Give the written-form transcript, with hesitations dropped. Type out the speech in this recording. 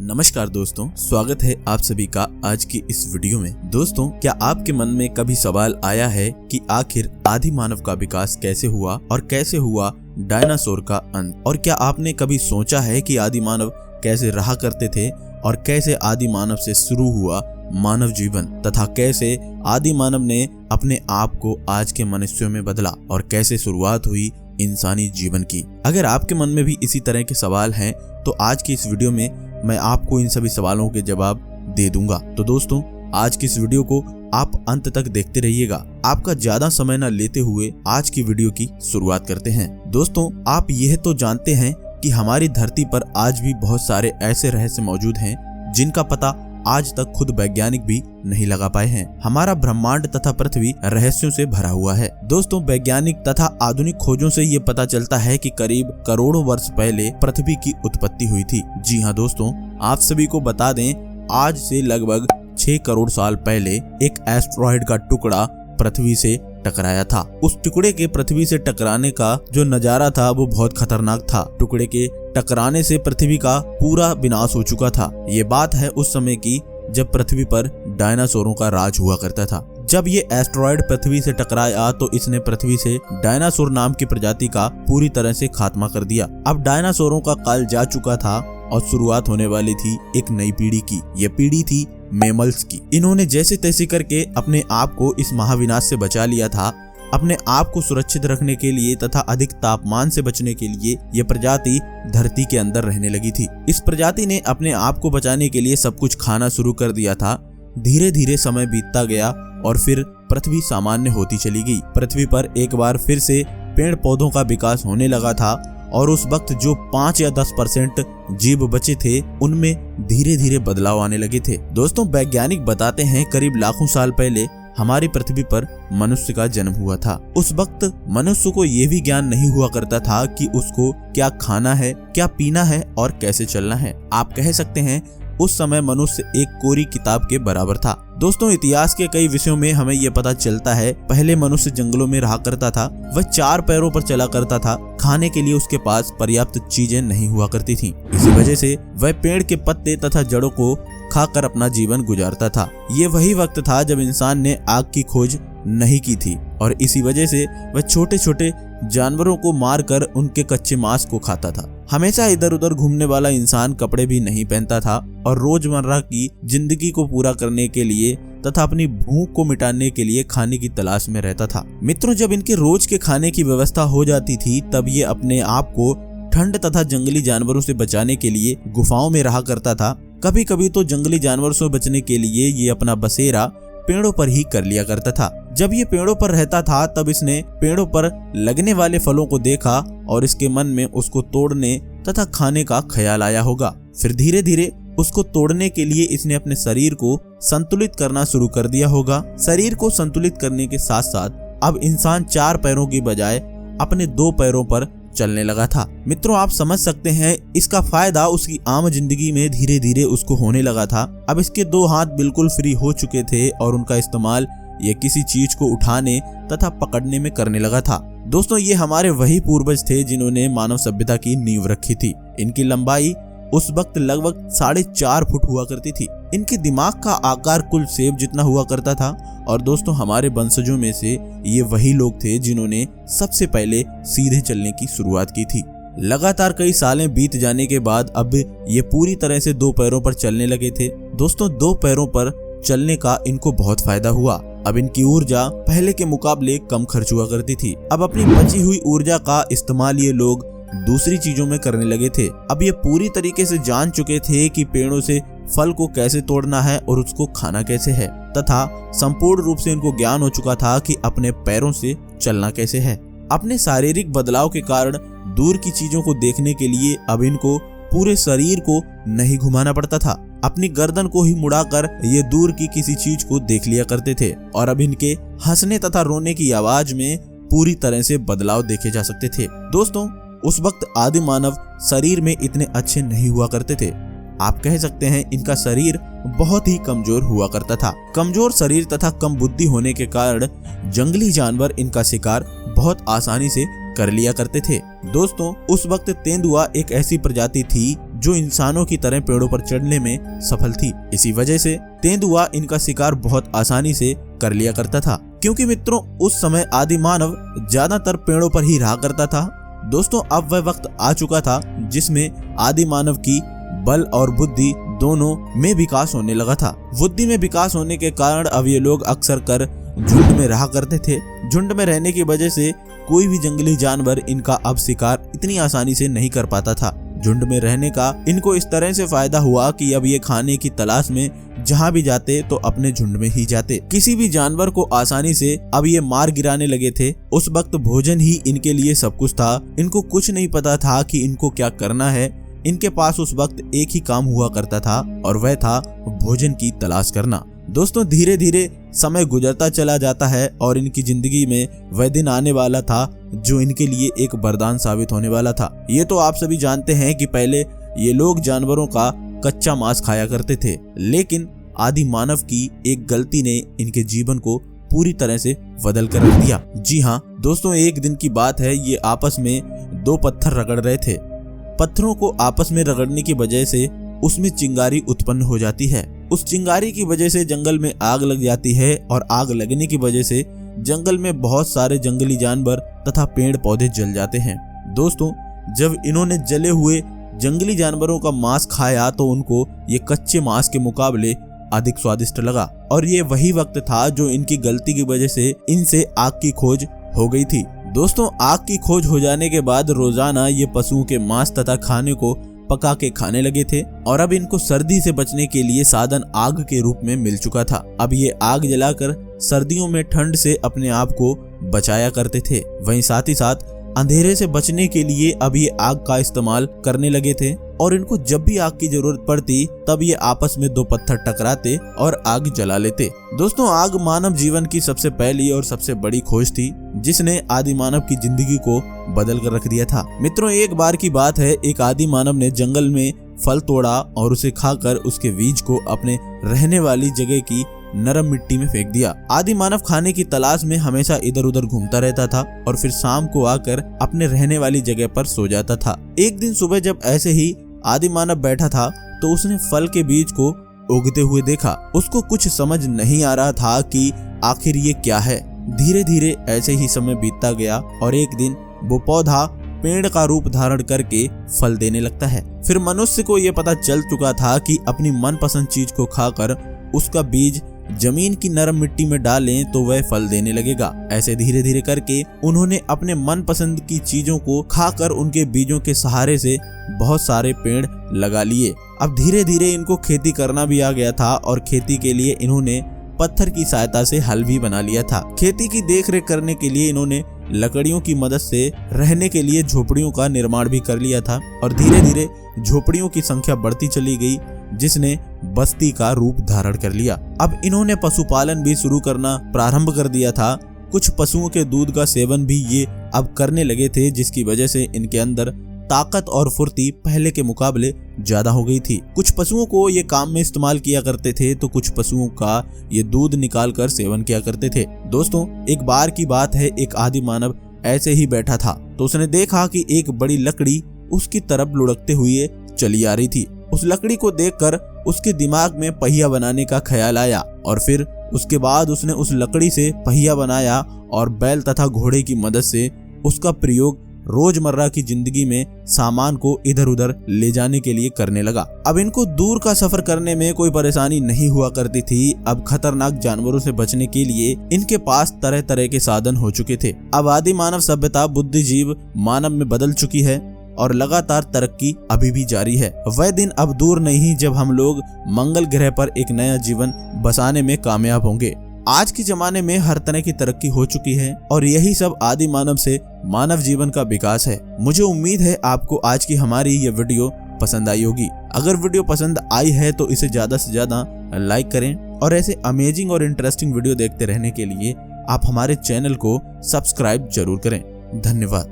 नमस्कार दोस्तों, स्वागत है आप सभी का आज की इस वीडियो में। दोस्तों, क्या आपके मन में कभी सवाल आया है कि आखिर आदि मानव का विकास कैसे हुआ और कैसे हुआ डायनासोर का अंत? और क्या आपने कभी सोचा है कि आदि मानव कैसे रहा करते थे और कैसे आदि मानव से शुरू हुआ मानव जीवन तथा कैसे आदि मानव ने अपने आप को आज के मनुष्यों में बदला और कैसे शुरुआत हुई इंसानी जीवन की? अगर आपके मन में भी इसी तरह के सवाल हैं तो आज की इस वीडियो में मैं आपको इन सभी सवालों के जवाब दे दूंगा। तो दोस्तों, आज की इस वीडियो को आप अंत तक देखते रहिएगा। आपका ज्यादा समय न लेते हुए आज की वीडियो की शुरुआत करते हैं। दोस्तों, आप यह तो जानते हैं कि हमारी धरती पर आज भी बहुत सारे ऐसे रहस्य मौजूद हैं जिनका पता आज तक खुद वैज्ञानिक भी नहीं लगा पाए हैं। हमारा ब्रह्मांड तथा पृथ्वी रहस्यों से भरा हुआ है। दोस्तों, वैज्ञानिक तथा आधुनिक खोजों से ये पता चलता है कि करीब करोड़ों वर्ष पहले पृथ्वी की उत्पत्ति हुई थी। जी हाँ दोस्तों, आप सभी को बता दें, आज से लगभग 6 करोड़ साल पहले एक एस्टेरॉयड का टुकड़ा पृथ्वी से टकराया था। उस टुकड़े के पृथ्वी से टकराने का जो नजारा था वो बहुत खतरनाक था। टुकड़े के टकराने से पृथ्वी का पूरा विनाश हो चुका था। ये बात है उस समय की जब पृथ्वी पर डायनासोरों का राज हुआ करता था। जब ये एस्टेरॉयड पृथ्वी से टकराया तो इसने पृथ्वी से डायनासोर नाम की प्रजाति का पूरी तरह से खात्मा कर दिया। अब डायनासोरों का काल जा चुका था और शुरुआत होने वाली थी एक नई पीढ़ी की। यह पीढ़ी थी मैमल्स की। इन्होंने जैसे तैसे करके अपने आप को इस महाविनाश से बचा लिया था। अपने आप को सुरक्षित रखने के लिए तथा अधिक तापमान से बचने के लिए यह प्रजाति धरती के अंदर रहने लगी थी। इस प्रजाति ने अपने आप को बचाने के लिए सब कुछ खाना शुरू कर दिया था। धीरे धीरे समय बीतता गया और फिर पृथ्वी सामान्य होती चली गई। पृथ्वी पर एक बार फिर से पेड़ पौधों का विकास होने लगा था और उस वक्त जो 5 या 10% जीव बचे थे उनमें धीरे धीरे बदलाव आने लगे थे। दोस्तों, वैज्ञानिक बताते हैं करीब लाखों साल पहले हमारी पृथ्वी पर मनुष्य का जन्म हुआ था। उस वक्त मनुष्य को यह भी ज्ञान नहीं हुआ करता था कि उसको क्या खाना है, क्या पीना है और कैसे चलना है। आप कह सकते हैं उस समय मनुष्य एक कोरी किताब के बराबर था। दोस्तों, इतिहास के कई विषयों में हमें यह पता चलता है पहले मनुष्य जंगलों में रहा करता था। वह 4 पैरों पर चला करता था। खाने के लिए उसके पास पर्याप्त चीजें नहीं हुआ करती थीं। इसी वजह से वह पेड़ के पत्ते तथा जड़ों को खाकर अपना जीवन गुजारता था। ये वही वक्त था जब इंसान ने आग की खोज नहीं की थी और इसी वजह से वह छोटे छोटे जानवरों को मारकर उनके कच्चे मांस को खाता था। हमेशा इधर उधर घूमने वाला इंसान कपड़े भी नहीं पहनता था और रोजमर्रा की जिंदगी को पूरा करने के लिए तथा अपनी भूख को मिटाने के लिए खाने की तलाश में रहता था। मित्रों, जब इनके रोज के खाने की व्यवस्था हो जाती थी तब ये अपने आप को ठंड तथा जंगली जानवरों से बचाने के लिए गुफाओं में रहा करता था। कभी कभी तो जंगली जानवरों से बचने के लिए ये अपना बसेरा पेड़ों पर ही कर लिया करता था। जब ये पेड़ों पर रहता था तब इसने पेड़ों पर लगने वाले फलों को देखा और इसके मन में उसको तोड़ने तथा खाने का ख्याल आया होगा। फिर धीरे धीरे उसको तोड़ने के लिए इसने अपने शरीर को संतुलित करना शुरू कर दिया होगा। शरीर को संतुलित करने के साथ साथ अब इंसान 4 पैरों की बजाय अपने 2 पैरों पर चलने लगा था। मित्रों, आप समझ सकते हैं इसका फायदा उसकी आम जिंदगी में धीरे धीरे उसको होने लगा था। अब इसके 2 हाथ बिल्कुल फ्री हो चुके थे और उनका इस्तेमाल ये किसी चीज को उठाने तथा पकड़ने में करने लगा था। दोस्तों, ये हमारे वही पूर्वज थे जिन्होंने मानव सभ्यता की नींव रखी थी। इनकी लंबाई उस वक्त लगभग 4.5 फुट हुआ करती थी। इनके दिमाग का आकार कुल सेब जितना हुआ करता था। और दोस्तों, हमारे वंशजों में से ये वही लोग थे जिन्होंने सबसे पहले सीधे चलने की शुरुआत की थी। लगातार कई सालें बीत जाने के बाद अब ये पूरी तरह से 2 पैरों पर चलने लगे थे। दोस्तों, 2 पैरों पर चलने का इनको बहुत फायदा हुआ। अब इनकी ऊर्जा पहले के मुकाबले कम खर्च हुआ करती थी। अब अपनी बची हुई ऊर्जा का इस्तेमाल ये लोग दूसरी चीजों में करने लगे थे। अब ये पूरी तरीके से जान चुके थे कि पेड़ों से फल को कैसे तोड़ना है और उसको खाना कैसे है तथा संपूर्ण रूप से इनको ज्ञान हो चुका था कि अपने पैरों से चलना कैसे है। अपने शारीरिक बदलाव के कारण दूर की चीजों को देखने के लिए अब इनको पूरे शरीर को नहीं घुमाना पड़ता था। अपनी गर्दन को ही मुड़ाकर ये दूर की किसी चीज को देख लिया करते थे और अब इनके हंसने तथा रोने की आवाज में पूरी तरह से बदलाव देखे जा सकते थे। दोस्तों, उस वक्त आदि मानव शरीर में इतने अच्छे नहीं हुआ करते थे। आप कह सकते हैं इनका शरीर बहुत ही कमजोर हुआ करता था। कमजोर शरीर तथा कम बुद्धि होने के कारण जंगली जानवर इनका शिकार बहुत आसानी से कर लिया करते थे। दोस्तों, उस वक्त तेंदुआ एक ऐसी प्रजाति थी जो इंसानों की तरह पेड़ों पर चढ़ने में सफल थी। इसी वजह से तेंदुआ इनका शिकार बहुत आसानी से कर लिया करता था, क्योंकि मित्रों उस समय आदि मानव ज्यादातर पेड़ों पर ही रहा करता था। दोस्तों अब वह वक्त आ चुका था जिसमें आदि मानव की बल और बुद्धि दोनों में विकास होने लगा था। बुद्धि में विकास होने के कारण अब ये लोग अक्सर कर झुंड में रहा करते थे। झुंड में रहने की वजह से कोई भी जंगली जानवर इनका अब शिकार इतनी आसानी से नहीं कर पाता था। झुंड में रहने का इनको इस तरह से फायदा हुआ कि अब ये खाने की तलाश में जहाँ भी जाते तो अपने झुंड में ही जाते। किसी भी जानवर को आसानी से अब ये मार गिराने लगे थे। उस वक्त भोजन ही इनके लिए सब कुछ था। इनको कुछ नहीं पता था कि इनको क्या करना है। इनके पास उस वक्त एक ही काम हुआ करता था और वह था भोजन की तलाश करना। दोस्तों धीरे धीरे समय गुजरता चला जाता है और इनकी जिंदगी में वह दिन आने वाला था जो इनके लिए एक वरदान साबित होने वाला था। ये तो आप सभी जानते हैं कि पहले ये लोग जानवरों का कच्चा मांस खाया करते थे, लेकिन आदि मानव की एक गलती ने इनके जीवन को पूरी तरह से बदल कर रख दिया। जी हाँ दोस्तों, एक दिन की बात है, ये आपस में दो पत्थर रगड़ रहे थे। पत्थरों को आपस में रगड़ने की वजह से उसमें चिंगारी उत्पन्न हो जाती है। उस चिंगारी की वजह से जंगल में आग लग जाती है और आग लगने की वजह से जंगल में बहुत सारे जंगली जानवर तथा पेड़ पौधे जल जाते हैं। दोस्तों जब इन्होंने जले हुए जंगली जानवरों का मांस खाया तो उनको ये कच्चे मांस के मुकाबले अधिक स्वादिष्ट लगा और ये वही वक्त था जो इनकी गलती की वजह से इनसे आग की खोज हो गई थी। दोस्तों आग की खोज हो जाने के बाद रोजाना ये पशुओं के मांस तथा खाने को पका के खाने लगे थे और अब इनको सर्दी से बचने के लिए साधन आग के रूप में मिल चुका था। अब ये आग जलाकर सर्दियों में ठंड से अपने आप को बचाया करते थे। वहीं साथ ही साथ अंधेरे से बचने के लिए अब ये आग का इस्तेमाल करने लगे थे और इनको जब भी आग की जरूरत पड़ती तब ये आपस में दो पत्थर टकराते और आग जला लेते। दोस्तों आग मानव जीवन की सबसे पहली और सबसे बड़ी खोज थी जिसने आदि मानव की जिंदगी को बदल कर रख दिया था। मित्रों एक बार की बात है, एक आदि मानव ने जंगल में फल तोड़ा और उसे खाकर उसके बीज को अपने रहने वाली जगह की नरम मिट्टी में फेंक दिया। आदि मानव खाने की तलाश में हमेशा इधर उधर घूमता रहता था और फिर शाम को आकर अपने रहने वाली जगह पर सो जाता था। एक दिन सुबह जब ऐसे ही आदि मानव बैठा था तो उसने फल के बीज को उगते हुए देखा। उसको कुछ समझ नहीं आ रहा था कि आखिर ये क्या है। धीरे धीरे ऐसे ही समय बीतता गया और एक दिन वो पौधा पेड़ का रूप धारण करके फल देने लगता है। फिर मनुष्य को ये पता चल चुका था कि अपनी मनपसंद चीज को खाकर उसका बीज जमीन की नरम मिट्टी में डालें तो वह फल देने लगेगा। ऐसे धीरे धीरे करके उन्होंने अपने मनपसंद की चीजों को खाकर उनके बीजों के सहारे से बहुत सारे पेड़ लगा लिए। अब धीरे धीरे इनको खेती करना भी आ गया था और खेती के लिए इन्होंने पत्थर की सहायता से हल भी बना लिया था। खेती की देखरेख करने के लिए इन्होंने लकड़ियों की मदद से रहने के लिए झोपड़ियों का निर्माण भी कर लिया था और धीरे धीरे झोपड़ियों की संख्या बढ़ती चली गई जिसने बस्ती का रूप धारण कर लिया। अब इन्होंने पशुपालन भी शुरू करना प्रारंभ कर दिया था। कुछ पशुओं के दूध का सेवन भी ये अब करने लगे थे जिसकी वजह से इनके अंदर ताकत और फुर्ती पहले के मुकाबले ज्यादा हो गई थी। कुछ पशुओं को ये काम में इस्तेमाल किया करते थे तो कुछ पशुओं का ये दूध निकाल कर सेवन किया करते थे। दोस्तों एक बार की बात है, एक आदि मानव ऐसे ही बैठा था तो उसने देखा कि एक बड़ी लकड़ी उसकी तरफ लुढ़कते हुए चली आ रही थी। उस लकड़ी को देखकर उसके दिमाग में पहिया बनाने का ख्याल आया और फिर उसके बाद उसने उस लकड़ी से पहिया बनाया और बैल तथा घोड़े की मदद से उसका प्रयोग रोजमर्रा की जिंदगी में सामान को इधर उधर ले जाने के लिए करने लगा। अब इनको दूर का सफर करने में कोई परेशानी नहीं हुआ करती थी। अब खतरनाक जानवरों से बचने के लिए इनके पास तरह तरह के साधन हो चुके थे। अब आदि मानव सभ्यता बुद्धिजीव मानव में बदल चुकी है और लगातार तरक्की अभी भी जारी है। वह दिन अब दूर नहीं जब हम लोग मंगल ग्रह पर एक नया जीवन बसाने में कामयाब होंगे। आज के जमाने में हर तरह की तरक्की हो चुकी है और यही सब आदि मानव से मानव जीवन का विकास है। मुझे उम्मीद है आपको आज की हमारी ये वीडियो पसंद आई होगी। अगर वीडियो पसंद आई है तो इसे ज्यादा से ज्यादा लाइक करें और ऐसे अमेजिंग और इंटरेस्टिंग वीडियो देखते रहने के लिए आप हमारे चैनल को सब्सक्राइब जरूर करें। धन्यवाद।